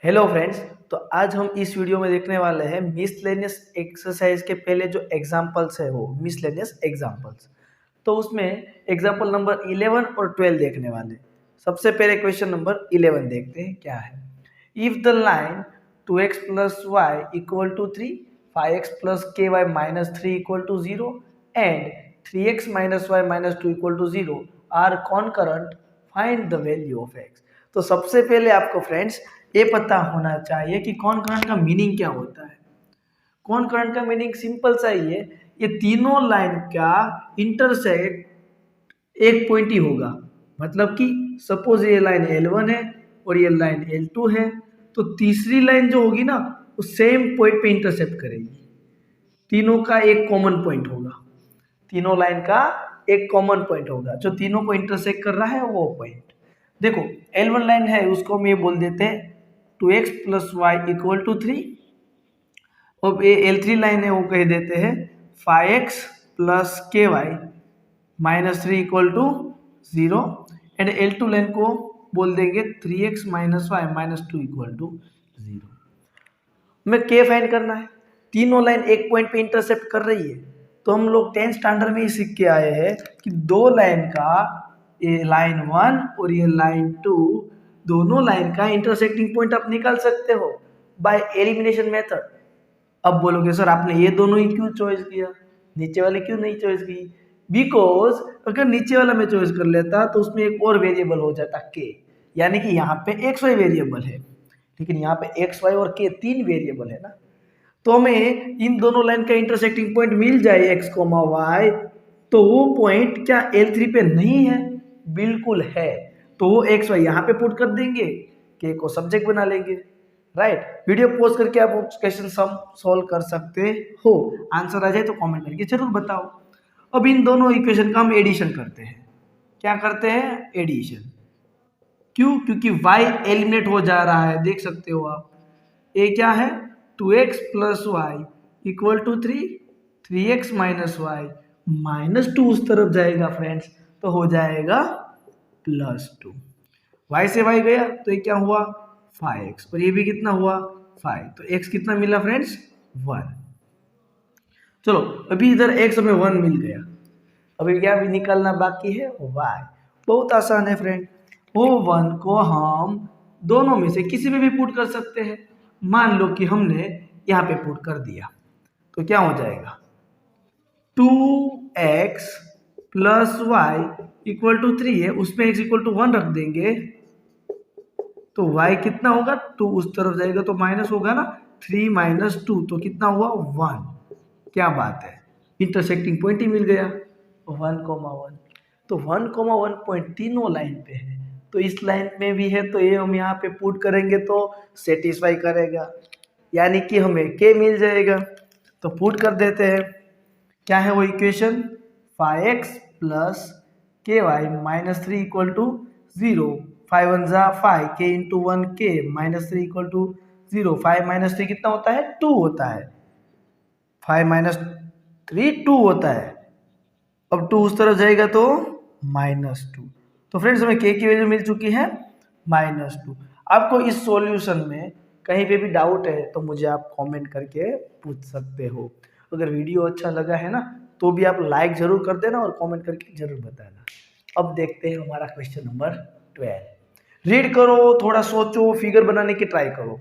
Hello friends. तो आज हम इस वीडियो में देखने वाले हैं मिसलेनियस एक्सरसाइज के पहले जो एग्जांपल्स है वो मिसलेनियस एग्जांपल्स। तो उसमें एग्जांपल नंबर 11 और 12 देखने वाले। सबसे पहले क्वेश्चन नंबर 11 देखते हैं क्या है। If the line 2x plus y equal to 3, 5x plus के y minus 3 equal to 0 and 3x minus y minus 2 equal to 0 are concurrent, find the value of x। तो सबसे पहले आपको फ्रेंड्स ये पता होना चाहिए कि कॉनकरेंट का मीनिंग क्या होता है। कॉनकरेंट का मीनिंग सिंपल सा ही है, ये तीनों लाइन का इंटरसेक्ट एक पॉइंट ही होगा। मतलब कि सपोज ये लाइन L1 है और ये लाइन L2 है, तो तीसरी लाइन जो होगी ना वो सेम पॉइंट पे इंटरसेक्ट करेगी। तीनों का एक कॉमन पॉइंट होगा, तीनों लाइन का एक कॉमन पॉइंट होगा जो तीनों को इंटरसेक्ट कर रहा है वो पॉइंट। देखो L1 लाइन है उसको हम ये बोल देते हैं 2x plus y equal to 3, और ये L3 लाइन है वो कह देते हैं 5x प्लस के y minus 3 equal to 0 and L2 line को बोल देंगे 3x minus y minus 2 equal to 0। हमें के फाइंड करना है, तीनों लाइन एक पॉइंट पे इंटरसेप्ट कर रही है। तो हम लोग 10th स्टैंडर्ड में ही सीख के आए हैं कि दो लाइन का, ये लाइन 1 और ये लाइन 2, दोनों लाइन का इंटरसेक्टिंग पॉइंट आप निकाल सकते हो बाय एलिमिनेशन मेथड। अब बोलोगे सर आपने ये दोनों ही क्यों चॉइस किया, नीचे वाले क्यों नहीं चॉइस की? बिकॉज अगर नीचे वाला मैं चॉइस कर लेता तो उसमें एक और वेरिएबल हो जाता के, यानी कि यहाँ पे एक्स वाई वेरिएबल है, लेकिन यहाँ पे एक्स वाई और के तीन वेरिएबल है ना। तो हमें इन दोनों लाइन का इंटरसेक्टिंग पॉइंट मिल जाए एक्स कोमा वाई, तो वो पॉइंट क्या L3 पे नहीं है? बिल्कुल है। तो वो एक्स वाई यहाँ पे पुट कर देंगे, के को सब्जेक्ट बना लेंगे। राइट, वीडियो पॉज करके आप क्वेश्चन सम सॉल्व कर सकते हो। आंसर आ जाए तो कमेंट करके जरूर बताओ। अब इन दोनों इक्वेशन का हम एडिशन करते हैं। क्या करते हैं? एडिशन। क्यों? क्योंकि y एलिमिनेट हो जा रहा है, देख सकते हो आप। ये क्या है? 2x plus y equal to 3, 3x minus y minus 2 उस तरफ जाएगा फ्रेंड्स, तो हो जाएगा प्लस 2। y से y गया तो ये क्या हुआ? 5x, और ये भी कितना हुआ? 5। तो x कितना मिला फ्रेंड्स? 1। चलो अभी इधर x हमें 1 मिल गया, अभी क्या भी निकालना बाकी है? y। बहुत आसान है फ्रेंड, वो 1 को हम दोनों में से किसी में भी पुट कर सकते हैं। मान लो कि हमने यहाँ पे पुट कर दिया तो क्या हो जाएगा? 2x plus y equal to 3 है, उसमें x इक्वल टू 1 रख देंगे तो y कितना होगा? 2 उस तरफ जाएगा तो माइनस होगा ना, 3 माइनस 2 तो कितना हुआ? 1। क्या बात है, इंटरसेक्टिंग पॉइंट ही मिल गया 1,1। तो 1,1 पॉइंट तीनों लाइन पे है, तो इस लाइन में भी है, तो ये हम यहाँ पे पुट करेंगे तो सेटिस्फाई करेगा, यानी कि हमें के मिल जाएगा। तो पुट कर देते हैं, क्या है वो इक्वेशन? 5x प्लस के वाई माइनस 3 इक्वल टू 0, 5 1 जा 5, के इंटू 1 के माइनस 3 इक्वल टू 0। 5 माइनस 3 कितना होता है? 2 होता है। 5 माइनस 3 2 होता है। अब 2 उस तरफ जाएगा तो माइनस 2। तो फ्रेंड्स हमें के की वैल्यू मिल चुकी है -2। आपको इस सॉल्यूशन में कहीं पे भी डाउट है तो मुझे आप कमेंट करके पूछ सकते हो। अगर वीडियो अच्छा लगा है ना तो भी आप लाइक जरूर कर देना और कमेंट करके जरूर बताना। अब देखते हैं हमारा क्वेश्चन नंबर 12। रीड करो, थोड़ा सोचो, फिगर बनाने की ट्राई करो।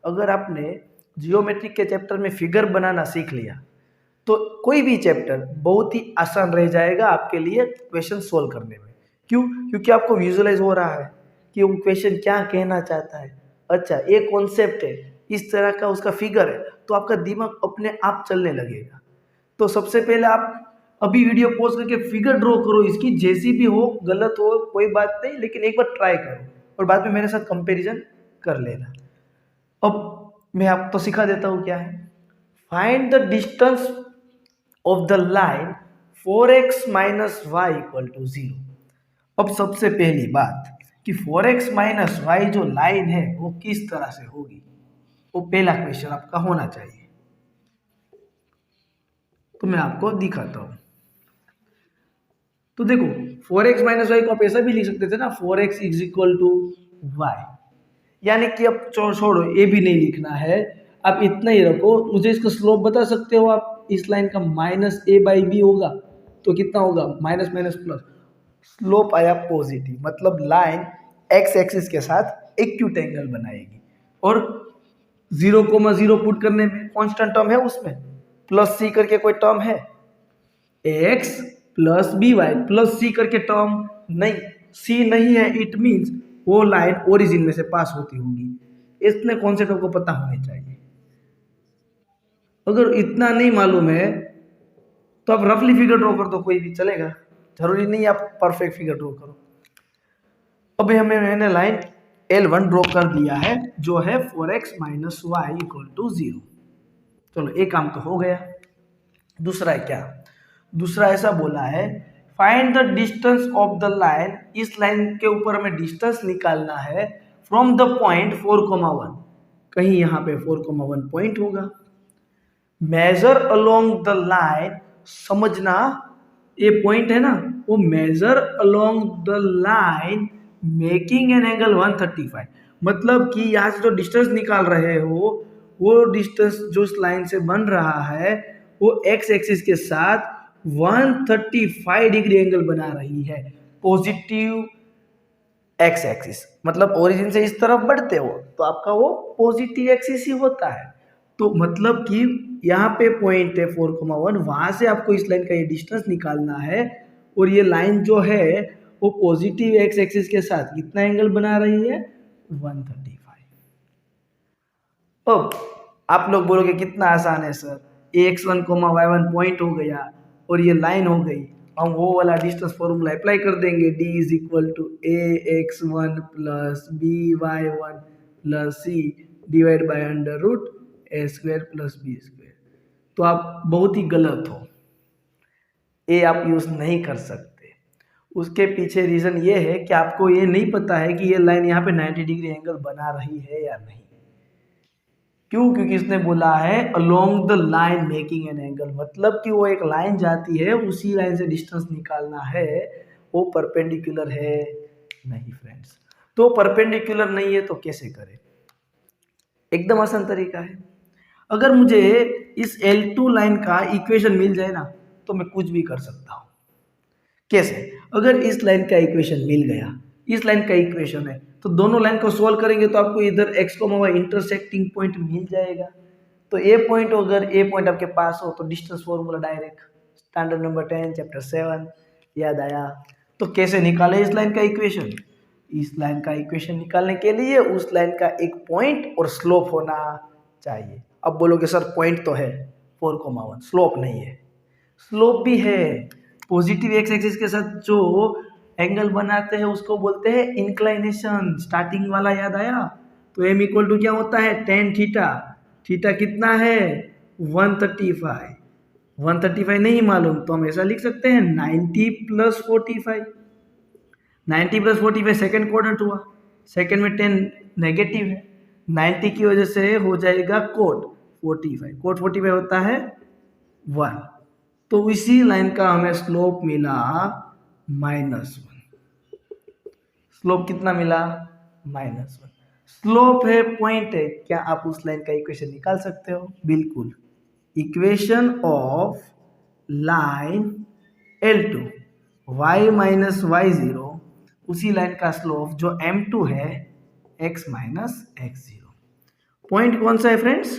अगर आपने जियोमेट्रिक के चैप्टर में फिगर बनाना सीख लिया तो कोई भी चैप्टर बहुत ही आसान रह जाएगा आपके लिए क्वेश्चन सोल्व करने में। क्यों? क्योंकि आपको विजुअलाइज हो रहा है कि वो क्वेश्चन क्या कहना चाहता है। अच्छा ये कॉन्सेप्ट है, इस तरह का उसका फिगर है, तो आपका दिमाग अपने आप चलने लगेगा। तो सबसे पहले आप अभी वीडियो पॉज करके फिगर ड्रॉ करो इसकी, जैसी भी हो, गलत हो कोई बात नहीं, लेकिन एक बार ट्राई करो और बाद में मेरे साथ कंपैरिजन कर लेना। अब मैं आपको सिखा देता हूँ क्या है। Find the distance of the line 4x minus y equal to 0। अब सबसे पहली बात कि 4x माइनस वाई जो लाइन है वो किस तरह से होगी, वो पहला क्वेश्चन आपका होना चाहिए। तो मैं आपको दिखाता हूं। तो देखो 4x माइनस वाई को आप ऐसा भी लिख सकते थे ना, 4x is equal to Y. यानी कि अब छोड़ो, ये भी नहीं लिखना है, आप इतना ही रखो। मुझे इसका स्लोप बता सकते हो आप? इस लाइन का -a/b होगा तो कितना होगा? माइनस माइनस प्लस, स्लोप आया पॉजिटिव, मतलब लाइन एक्स एक्सिस के साथ एक्यूट एंगल बनाएगी। और 0,0 पुट करने में कांस्टेंट टर्म है उसमें, प्लस सी करके कोई टर्म है, ax plus b y plus c करके टर्म नहीं, सी नहीं है, इट मीन्स वो लाइन ओरिजिन में से पास होती होगी। इतने कॉन्सेप्ट आपको पता होने चाहिए। अगर इतना नहीं मालूम है तो आप रफली फिगर ड्रॉ कर दो, कोई भी चलेगा, जरूरी नहीं आप परफेक्ट फिगर ड्रॉ करो। अभी मैंने लाइन L1 ड्रॉ कर दिया है जो है 4x - y = 0। चलो एक काम तो हो गया। दूसरा है क्या? दूसरा ऐसा बोला है, find the distance of the line. इस लाइन के ऊपर हमें डिस्टेंस निकालना है फ्रॉम द पॉइंट 4,1। कहीं यहाँ पे 4,1 पॉइंट होगा। मेजर अलोंग द लाइन, समझना ये पॉइंट है ना, वो measure along the line making an angle 135। मतलब कि यहाँ से जो डिस्टेंस निकाल रहे हो वो डिस्टेंस जो इस लाइन से बन रहा है वो एक्स एक्सिस के साथ 135 डिग्री एंगल बना रही है, पॉजिटिव एक्स एक्सिस। मतलब ओरिजिन से इस तरफ बढ़ते हो तो आपका वो पॉजिटिव एक्सिस ही होता है। तो मतलब कि यहाँ पे पॉइंट है 4,1, वहां से आपको इस लाइन का ये डिस्टेंस निकालना है। और ये लाइन जो है वो पॉजिटिव एक्स एक्सिस के साथ कितना एंगल बना रही है? 135। अब आप लोग बोलोगे कितना आसान है सर, x1, y1 पॉइंट हो गया और ये लाइन हो गई, हम वो वाला डिस्टेंस फॉर्मूला अप्लाई कर देंगे, d = ax1 + by1 + c divide by √a² + b²। तो आप बहुत ही गलत हो, ये आप यूज नहीं कर सकते। उसके पीछे रीजन ये है कि आपको ये नहीं पता है कि ये लाइन यहाँ पे 90 डिग्री एंगल बना रही है या नहीं। क्यों? क्योंकि इसने बोला है along the line making an angle, मतलब कि वो एक लाइन जाती है, उसी लाइन से डिस्टेंस निकालना है, वो परपेंडिकुलर है नहीं फ्रेंड्स। तो परपेंडिकुलर नहीं है तो कैसे करें? एकदम आसान तरीका है। अगर मुझे इस L2 लाइन का इक्वेशन मिल जाए ना तो मैं कुछ भी कर सकता हूँ। कैसे? अगर इस लाइन का इक्वेशन मिल गया, इस लाइन का इक्वेशन है, तो दोनों लाइन को सॉल्व करेंगे तो आपको इधर x, y इंटरसेक्टिंग पॉइंट मिल जाएगा। तो ए पॉइंट, अगर ए पॉइंट आपके पास हो तो distance formula direct, standard number 10 chapter 7 याद आया। तो कैसे निकाले इस लाइन का इक्वेशन? इस लाइन का इक्वेशन निकालने के लिए उस लाइन का एक पॉइंट और स्लोप होना चाहिए। अब बोलोगे सर पॉइंट तो है 4,1, स्लोप नहीं है। स्लोप भी है, पॉजिटिव एक्स एक्सिस के साथ जो एंगल बनाते हैं उसको बोलते हैं इंक्लाइनेशन। स्टार्टिंग वाला याद आया? तो m = क्या होता है? tan theta. थीटा कितना है? 135। 135 नहीं मालूम तो हम ऐसा लिख सकते हैं 90 + 45। 90 + 45 सेकेंड क्वाड्रेंट हुआ, सेकेंड में 10 नेगेटिव है, 90 की वजह से हो जाएगा कोट 45। कोट 45 होता है 1। तो इसी लाइन का हमें स्लोप मिला -1। स्लोप कितना मिला? -1। स्लोप है, पॉइंट है, क्या आप उस लाइन का इक्वेशन निकाल सकते हो? बिल्कुल। Equation of line L2 y - y0, उसी लाइन का स्लोप जो m2 है x - x0। पॉइंट कौन सा है फ्रेंड्स?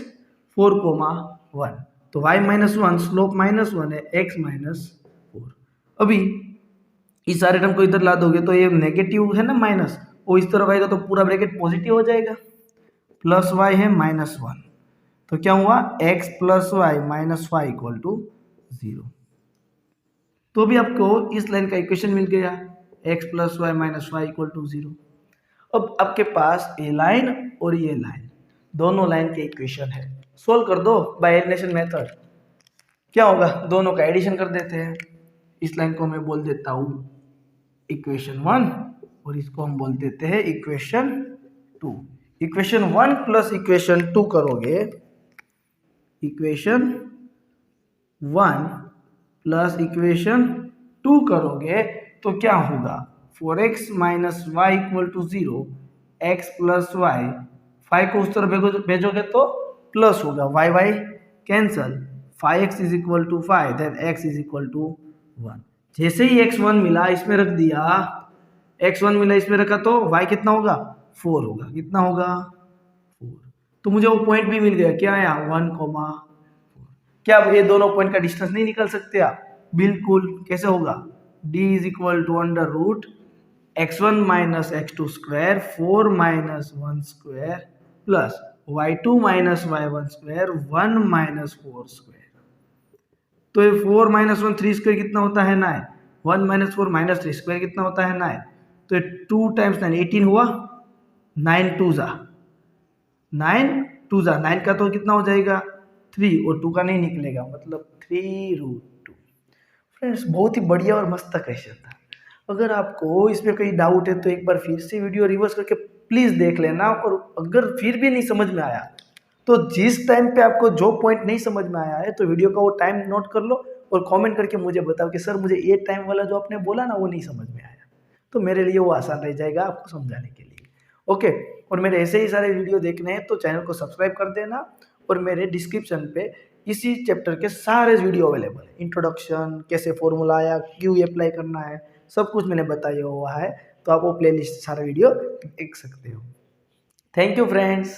4,1। तो y - 1 स्लोप -1 है, x - 4। अभी इस सारे टर्म को इधर ला दोगे तो ये नेगेटिव है ना माइनस, वो इस तरफ आएगा तो पूरा ब्रैकेट पॉजिटिव हो जाएगा। प्लस y है -1, तो क्या हुआ? x + y - y = 0। तो भी आपको इस लाइन का इक्वेशन मिल गया, x + y - y = 0। अब आपके पास ये लाइन और ये लाइन, दोनों लाइन के इक्वेशन है, सोल्व कर दो बाय एलिमिनेशन मेथड। क्या होगा? दोनों का एडिशन कर देते हैं। इस लाइन को मैं बोल देता हूँ इक्वेशन 1 और इसको हम बोल देते हैं इक्वेशन 2। इक्वेशन 1 + इक्वेशन 2 करोगे, इक्वेशन 1 + इक्वेशन 2 करोगे तो क्या होगा? 4x - y = 0 x plus Y, 5 को उस तरफ भेजोगे तो प्लस होगा, y y cancel, 5x is equal to 5, then x is equal to 1। जैसे ही x1 मिला इसमें रख दिया, x1 मिला इसमें रखा तो y कितना होगा 4 होगा, कितना होगा 4। तो मुझे वो पॉइंट भी मिल गया, क्या आया 1,4। क्या अब ये दोनों पॉइंट का डिस्टेंस नहीं निकल सकते आप? बिल्कुल। कैसे होगा? d is equal to under root x1 minus x2 square 4 minus 1 square plus y2 minus y1 square 1 minus 4 square. तो ये 4 माइनस 1 3 स्क्वायर कितना होता है 9, 1 माइनस 4 माइनस 3 स्क्वायर कितना होता है 9। तो ये 2 टाइम्स 9 18 हुआ, 9 2 जा 9 का तो कितना हो जाएगा 3, और 2 का नहीं निकलेगा, मतलब 3√2। फ्रेंड्स बहुत ही बढ़िया और मस्त क्वेश्चन था। अगर आपको इसमें कोई डाउट है तो एक बार फिर से वीडियो रिवर्स करके प्लीज़ देख लेना, और अगर फिर भी नहीं समझ में आया तो जिस टाइम पे आपको जो पॉइंट नहीं समझ में आया है तो वीडियो का वो टाइम नोट कर लो और कमेंट करके मुझे बताओ कि सर मुझे ये टाइम वाला जो आपने बोला ना वो नहीं समझ में आया, तो मेरे लिए वो आसान रह जाएगा आपको समझाने के लिए। ओके, और मेरे ऐसे ही सारे वीडियो देखने हैं तो चैनल को सब्सक्राइब कर देना, और मेरे डिस्क्रिप्शन पे इसी चैप्टर के सारे वीडियो अवेलेबल है। इंट्रोडक्शन, कैसे फॉर्मूला आया, क्यों अप्लाई करना है, सब कुछ मैंने बताया हुआ है, तो आप वो प्लेलिस्ट सारा वीडियो देख सकते हो। Thank you friends.